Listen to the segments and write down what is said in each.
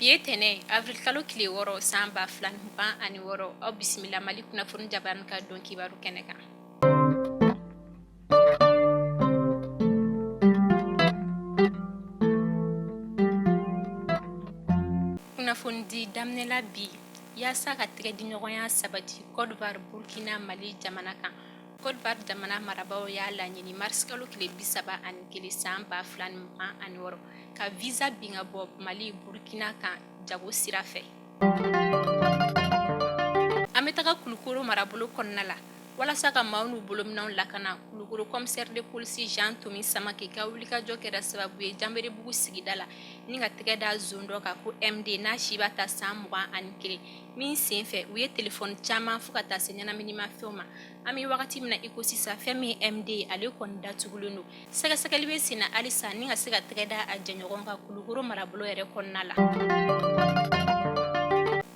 Biye tene avril kalo kile woro san ba filan mugan ani woro aw bisimila mali kunnafoni jaban ka don kibaru kɛnɛ kan. Kunnafoni di daminɛla bi yaasa ka tɛgɛ di ɲɔgɔnya sabati Côte d'Ivoire Burkina Mali jamana kan. Côte d'Ivoire jamana marabaaw y'a laɲini mars kalo kile 31 san ba filan mugan ani woro ka visa bin ka bɔ Mali Burkina kan jago sira fɛ. An bɛ taga Kulukoro marabolo kɔnɔna la walasa ka maaw n'u bolominɛw lakana. Kulukoro commissaire de police Jean Tomi Samake ka wulikajɔ kɛra sababu ye Janberibugu sigida la ni ka tɛgɛ da zone dɔ kan ko MD n'a si b'a ta san 21 min sen fɛ u ye telefɔni caman fo ka taa se ɲɛnaminimafɛnw ma. An bɛ wagati min na i ko sisan fɛn min MD ye ale kɔni datugulen don. Sɛgɛsɛgɛli bɛ sen na halisa ni ka se ka tɛgɛ da a jɛɲɔgɔn kan Kulukoro marabolo yɛrɛ kɔnɔna la.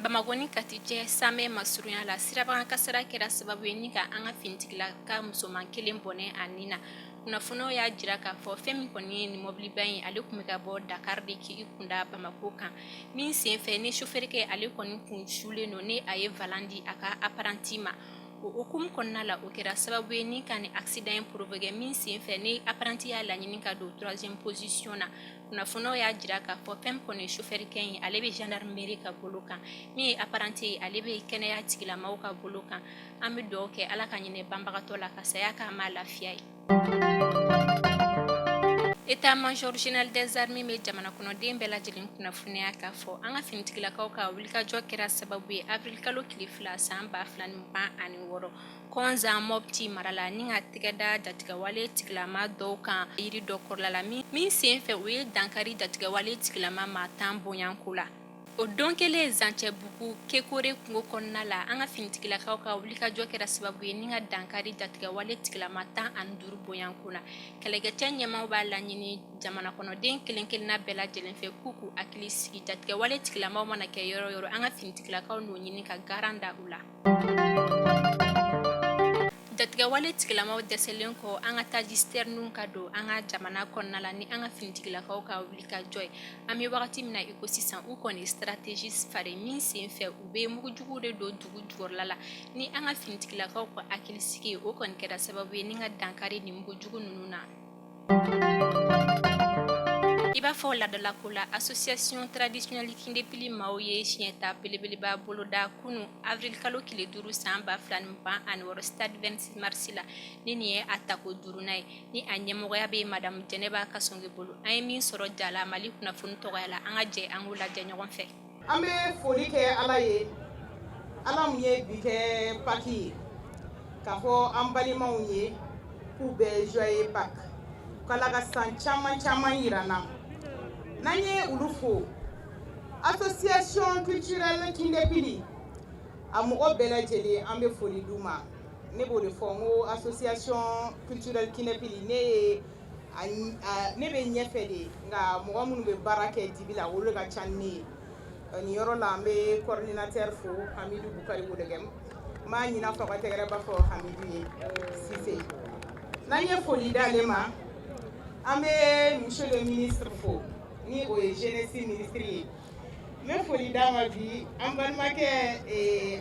Bamako ni Kati cɛ Samɛ masurunya la sirabagan kasara kɛra sababu ye ni ka an ka finitigila ka musoman kelen bɔnɛ a nin na. Kunnafoniw y'a jira k'a fɔ fɛn min kɔni ye nin mɔbiliba in ale tun bɛ ka bɔ Dakar de k'i kunda Bamako kan min sen fɛ ni chauffeur ale kɔni kun sulen don ni a ye valan di a ka apprenti ma. O hukumu kɔnɔna la o kɛra sababu ye ni ka ni accident in provoqué min sen fɛ ni apprenti y'a laɲini ka don 3e position na. Kunnafoniw y'a jira k'a fɔ fɛn min kɔni ye chauffeur kɛ in ale bɛ gendarmerie ka bolo kan min ye apprenti ye ale bɛ kɛnɛya tigilamɔgɔw ka bolo kan. An bɛ dugawu kɛ Ala ka ɲinɛ banbagatɔ la ka saya k'a ma lafiya ye. État-major général des armées bɛ jamana kɔnɔden bɛɛ lajɛlen kunnafoniya k'a fɔ an ka finitigilakaw ka wulikajɔ kɛra sababu ye avril kalo tile 2 san 2026 Kɔnzan Mopti mara la ni ka tɛgɛ da jatigɛwale tigilama dɔw kan yiri dɔ kɔrɔla la min sen fɛ u ye dankari jatigɛwale tigilama ma 10 bonyanko la. O don kelen Zancɛbugu Kekore kungo kɔnɔna la an ka finitigilakaw ka wulikajɔ kɛra sababu ye ni ka dankari jatigɛwale tigilama 15 bonyanko la. Kɛlɛkɛcɛ ɲɛmaw b'a laɲini jamana kɔnɔden kelen kelenna bɛɛ lajɛlen fɛ k'u k'u hakili sigi jatigɛwale tigilamaw mana kɛ yɔrɔ yɔrɔ an ka finitigilakaw n'o ɲini ka garan da u la. Jatigɛwale tigilamaw dɛsɛlen kɔ an ka tajisitɛriniw ka don an ka jamana kɔnɔna la ni an ka finitigilakaw ka wulikajɔ ye. An bɛ wagati min na i ko sisan u kɔni stratégie fare min sen fɛ u bɛ mugujugu de don dugu jukɔrɔla la ni an ka finitigilakaw ka hakilisigi ye o kɔni kɛra sababu ye ni ka dankari ni mugujugu ninnu na. I b'a fɔ ladalako la association traditionnelle Kindepili maaw ye siɲɛta belebeleba boloda kunu avril kalo kile 5 san 2026 stade 26 mars la ni nin ye a tako 5nan ye ni a ɲɛmɔgɔya bɛ madame Jɛnɛba Kasɔnge bolo. An ye min sɔrɔ jala Mali kunnafoni tɔgɔya la an ka jɛ an k'o lajɛ ɲɔgɔn fɛ. An bɛ foli kɛ Ala ye Ala mun ye bi kɛ Pâques ye k'a fɔ an balimaw ye k'u bɛ joyeux Pâques k'Ala ka san caman caman yira na. N'an ye olu fo association culturelle Kindepili a mɔgɔ bɛɛ lajɛlen an bɛ foli d'u ma. Ne b'o de fɔ n ko association culturelle Kindepili ne bɛ ɲɛfɛ de nka mɔgɔ minnu bɛ baara kɛ dibi la olu ka ca ni ne ye. Ni yɔrɔ la an bɛ coordinateur fo Hamidou Bukari Wodegem n b'a ɲini a fɛ ka tɛgɛrɛ b'a fɔ Hamidou ye Sise. N'an ye foli d'ale ma an bɛ monsieur le ministre fo ni o ye jeunesse ministre ye. N bɛ foli d'a ma bi an balimakɛ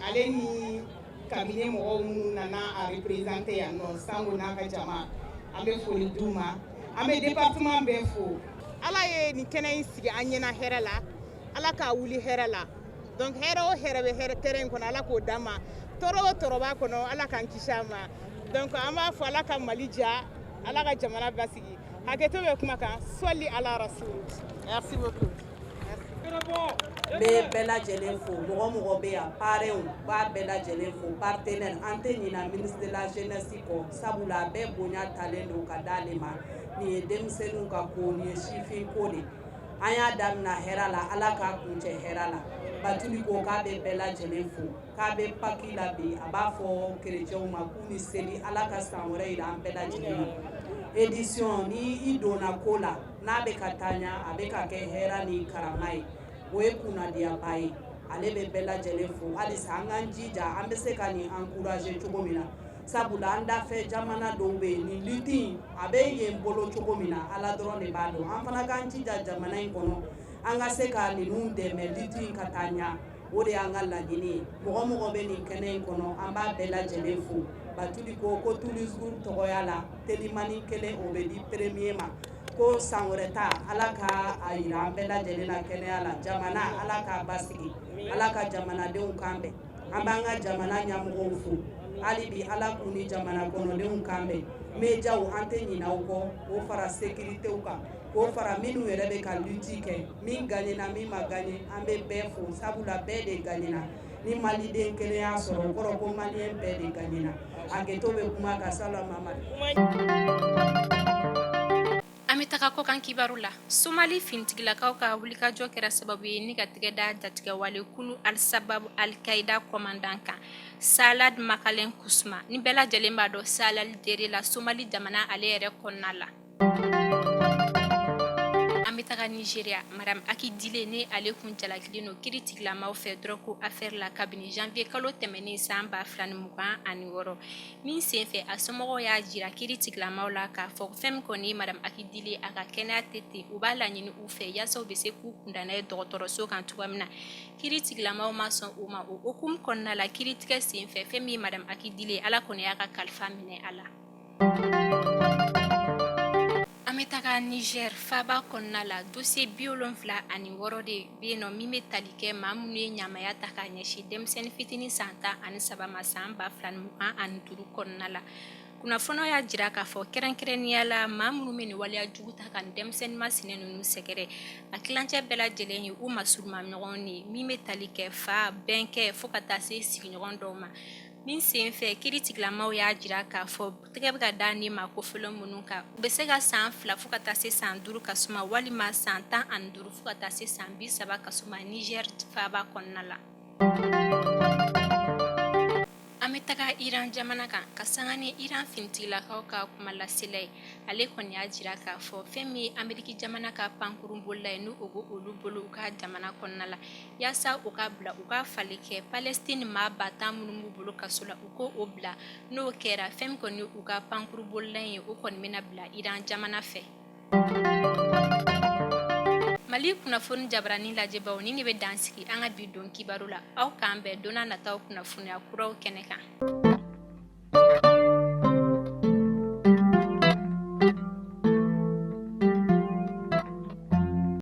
ale ni cabinet mɔgɔw minnu nana a représenter yan nɔ Sango n'a ka jama an bɛ foli d'u ma. An bɛ département bɛɛ fo. Ala ye nin kɛnɛ in sigi an ɲɛna hɛrɛ la Ala k'a wuli hɛrɛ la donc hɛrɛ o hɛrɛ bɛ hɛrɛ terrain in kɔnɔ Ala k'o d'an ma tɔɔrɔ o tɔɔrɔ b'a kɔnɔ Ala k'an kisi a ma donc an b'a fɔ Ala ka Mali diya Ala ka jamana basigi hakɛto bɛ kuma kan sɔli ala rasul. Merci beaucoup. N bɛ bɛɛ lajɛlen fo mɔgɔ mɔgɔ bɛ yan parrainw b'a bɛɛ lajɛlen fo partenaire an tɛ ɲina ministre de la jeunesse kɔ sabula a bɛɛ bonya talen don ka d'ale ma nin ye denmisɛnninw ka ko nin ye sifin ko de an y'a daminɛ hɛrɛ la Ala k'a kuncɛ hɛrɛ la Batuli ko k'a bɛ bɛɛ lajɛlen fo k'a bɛ Pâques la bi a b'a fɔ kerecɛnw ma k'u ni seli Ala ka san wɛrɛ yira an bɛɛ lajɛlen na. Édition ni i donna ko la n'a bɛ ka taa ɲɛ a bɛ ka kɛ hɛrɛ ni karama ye o ye kunnadiyaba ye ale bɛ bɛɛ lajɛlen fo halisa an k'an jija an bɛ se ka nin encourager cogo min na sabula an dafɛ jamana dɔw bɛ yen nin lutte a bɛ yen bolo cogo min na Ala dɔrɔn de b'a dɔn an fana k'an jija jamana in kɔnɔ an ka se ka ninnu dɛmɛ lutte in ka taa ɲa o de y'an ka laɲini ye mɔgɔ mɔgɔ bɛ nin kɛnɛ in kɔnɔ an b'a bɛɛ lajɛlen fo Batuli ko tourisme tɔgɔya la Telimani kelen o bɛ di premier ma ko san wɛrɛ ta Ala ka a yira an bɛɛ lajɛlen na kɛnɛya la jamana Ala k'a basigi Ala ka jamanadenw kan bɛn an b'an ka jamana ɲɛmɔgɔw fo hali bi Ala k'u ni jamana kɔnɔdenw kan bɛn médiaw an tɛ ɲinɛ u kɔ k'o fara sécuritéw kan k'o fara minnu yɛrɛ bɛ ka lutte kɛ min gagnera min ma gagné an bɛ bɛɛ fo sabula bɛɛ de gagnera ni maliden kelen y'a sɔrɔ o kɔrɔ ko malien bɛɛ de gagnera hakɛto bɛ kuma ka sala Mamadu an bɛ taga kɔ kan kibaru la somali finitigilakaw ka wulikajɔ kɛra sababu ye ni ka tigɛ da jatigɛ wale kulu al-sababu al-qaida kɔmandan kan Salad Makalen Kusuma ni bɛɛ lajɛlen b'a dɔn Salal dere la somali jamana ale yɛrɛ kɔnɔna la an bɛ taga Nigeria Madame Aki Dile ne ale kun jalakilen no kiritigilamaw fɛ drogue affaire la kabini janvier kalo tɛmɛnen san 2026 min sen fɛ a somɔgɔw y'a jira kiritigilamaw la k'a fɔ fɛn min kɔni Madame Aki Dile a ka kɛnɛya tɛ ten u b'a laɲini u fɛ yaasa u bɛ se k'u kunda n'a ye dɔgɔtɔrɔso kan cogoya min na kiritigilamaw ma sɔn o ma o hukumu kɔnɔna la kiritigɛ sen fɛ fɛn min Madame Aki Dile ala kɔni y'a ka kalifa minɛ a la an bɛ taga Niger faba kɔnɔna la dossier 76 de bɛ yen nɔ min bɛ tali kɛ maa minnu ye ɲamaya ta k'a ɲɛsin denmisɛnnin fitinin san 13 ma san 2025 kɔnɔna la kunnafoniw y'a jira k'a fɔ kɛrɛnkɛrɛnnenya la maa minnu bɛ nin waleya jugu ta ka nin denmisɛnnin masina ninnu sɛgɛrɛ a kilancɛ bɛɛ lajɛlen ye u masuruma ɲɔgɔn ye min bɛ tali kɛ fa bɛnkɛ fo ka taa se sigiɲɔgɔn dɔw ma min sen fɛ kiritigilamaw y'a jira k'a fɔ tɛgɛ bɛ ka da ni ma kofɔlen minnu kan u bɛ se ka san 2 fo ka taa se san 5 ka suma walima san 15 fo ka taa se san 30 ka suma Niger faba kɔnɔna la an bɛ taga Iran jamana kan ka sanga ni Iran finitigilakaw ka kuma lasela ye ale kɔni y'a jira k'a fɔ fɛn min ye Ameriki jamana ka pankurun bolila ye n'u o b'o olu bolo u ka jamana kɔnɔna la yaasa u ka bila u ka fali kɛ Palestine maa 10,000 minnu b'u bolo kaso la u ko o bila n'o kɛra fɛn min kɔni u ka pankurun bolila ye o kɔni bɛna bila Iran jamana fɛ Mali kunnafoni jabarani lajɛbaw ni ne bɛ dansigi an ka bi don kibaru la aw k'an bɛn donna nataw kunnafoniya kuraw kɛnɛ kan